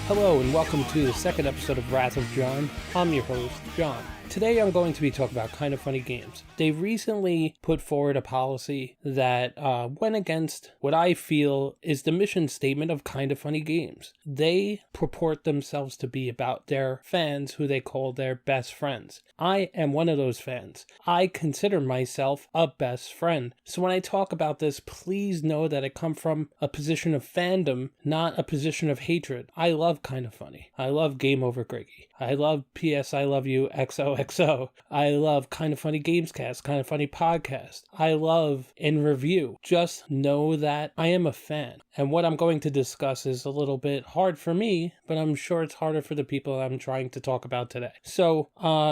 Hello and welcome to the second episode of Wrath of John. I'm your host, John. Today I'm going to be talking about Kind of Funny Games. They recently put forward a policy that went against what I feel is the mission statement of Kind of Funny Games. They purport themselves to be about their fans who they call their best friends. I am one of those fans. I consider myself a best friend. So when I talk about this, please know that I come from a position of fandom, not a position of hatred. I love Kind of Funny. I love Game Over Greggy. I love P.S. I Love You XOXO. I love Kind of Funny Gamescast, Kind of Funny Podcast. I love In Review. Just know that I am a fan. And what I'm going to discuss is a little bit hard for me, but I'm sure it's harder for the people I'm trying to talk about today. So,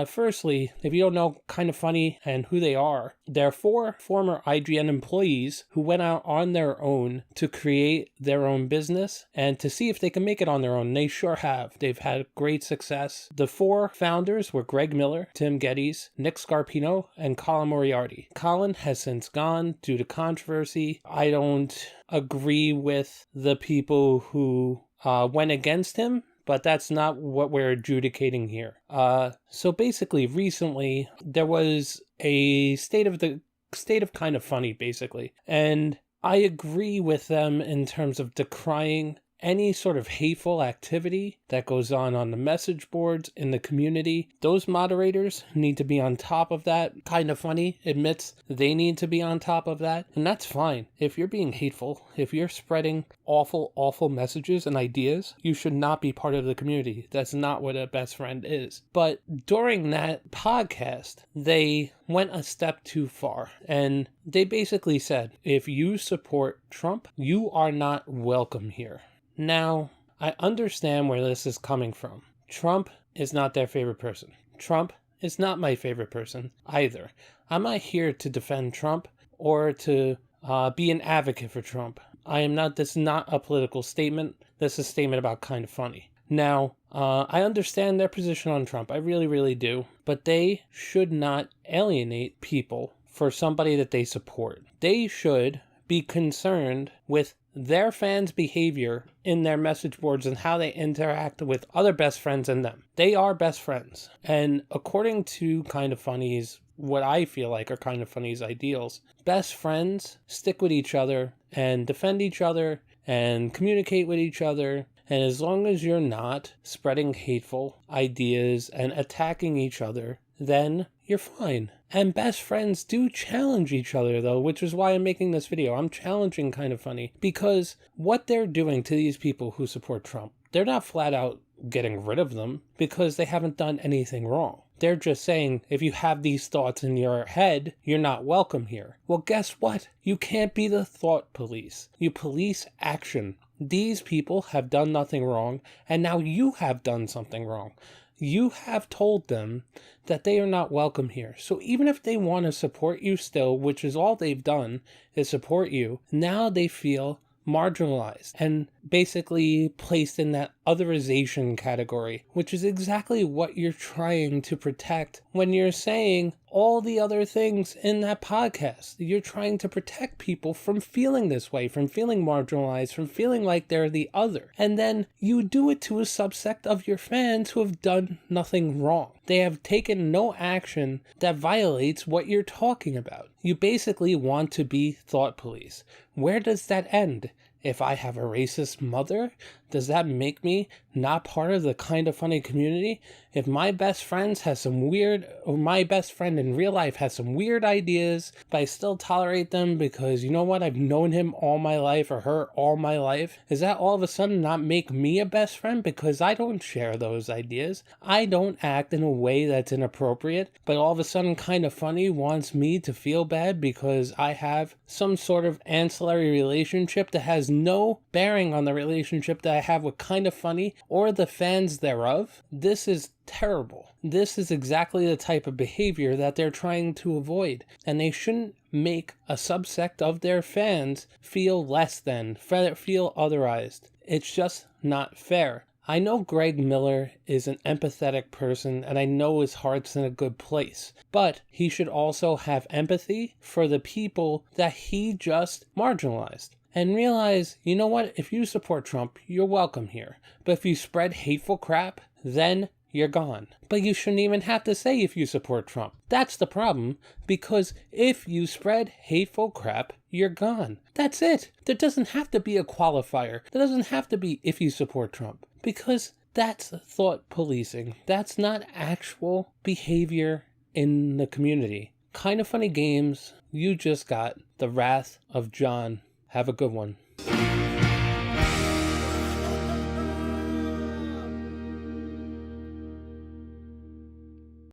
firstly, if you don't know Kind of Funny and who they are, they're 4 former IGN employees who went out on their own to create their own business and to see if they can make it on their own. They sure have. They've had great success. The 4 founders were Greg Miller, Tim Gettys, Nick Scarpino, and Colin Moriarty. Colin has since gone due to controversy. I don't agree with the people who went against him, but that's not what we're adjudicating here. So basically, recently, there was a state of Kind of Funny, basically. And I agree with them in terms of decrying any sort of hateful activity that goes on the message boards in the community. Those moderators need to be on top of that. Kind of Funny admits they need to be on top of that, and that's fine. If you're being hateful, if you're spreading awful messages and ideas, you should not be part of the community. That's not what a best friend is. But during that podcast, they went a step too far, and they basically said, if you support Trump, you are not welcome here. Now, I understand where this is coming from. Trump is not their favorite person. Trump is not my favorite person either. I'm not here to defend Trump or to be an advocate for Trump. This is not a political statement. This is a statement about Kind of Funny. Now, I understand their position on Trump. I really, really do. But they should not alienate people for somebody that they support. They should be concerned with their fans' behavior in their message boards and how they interact with other best friends and them. They are best friends. And according to Kind of Funny's, what I feel like are Kind of Funny's ideals, best friends stick with each other and defend each other and communicate with each other. And as long as you're not spreading hateful ideas and attacking each other, then you're fine. And best friends do challenge each other, though, which is why I'm making this video. I'm challenging Kind of Funny because what they're doing to these people who support Trump, they're not flat out getting rid of them because they haven't done anything wrong. They're just saying, if you have these thoughts in your head, you're not welcome here. Well, guess what? You can't be the thought police. You police action. These people have done nothing wrong, and now you have done something wrong. You have told them that they are not welcome here. So even if they want to support you still, which is all they've done, is support you, now they feel marginalized and basically placed in that otherization category, which is exactly what you're trying to protect when you're saying all the other things in that podcast. You're trying to protect people from feeling this way, from feeling marginalized, from feeling like they're the other. And then you do it to a subsect of your fans who have done nothing wrong. They have taken no action that violates what you're talking about. You basically want to be thought police. Where does that end? If I have a racist mother, does that make me not part of the Kind of Funny community? If my best friend my best friend in real life has some weird ideas, but I still tolerate them because, you know what, I've known him all my life or her all my life, does that all of a sudden not make me a best friend because I don't share those ideas? I don't act in a way that's inappropriate, but all of a sudden Kind of Funny wants me to feel bad because I have some sort of ancillary relationship that has no bearing on the relationship that I have with Kind of Funny or the fans thereof. This is terrible. This is exactly the type of behavior that they're trying to avoid, and they shouldn't make a subsect of their fans feel less than, feel otherized. It's just not fair. I know Greg Miller is an empathetic person, and I know his heart's in a good place, but he should also have empathy for the people that he just marginalized. and realize, you know what, if you support Trump, you're welcome here. But if you spread hateful crap, then you're gone. But you shouldn't even have to say if you support Trump. That's the problem, because if you spread hateful crap, you're gone. That's it. There doesn't have to be a qualifier. There doesn't have to be if you support Trump, because that's thought policing. That's not actual behavior in the community. Kind of Funny Games, you just got The Wrath of John. Have a good one.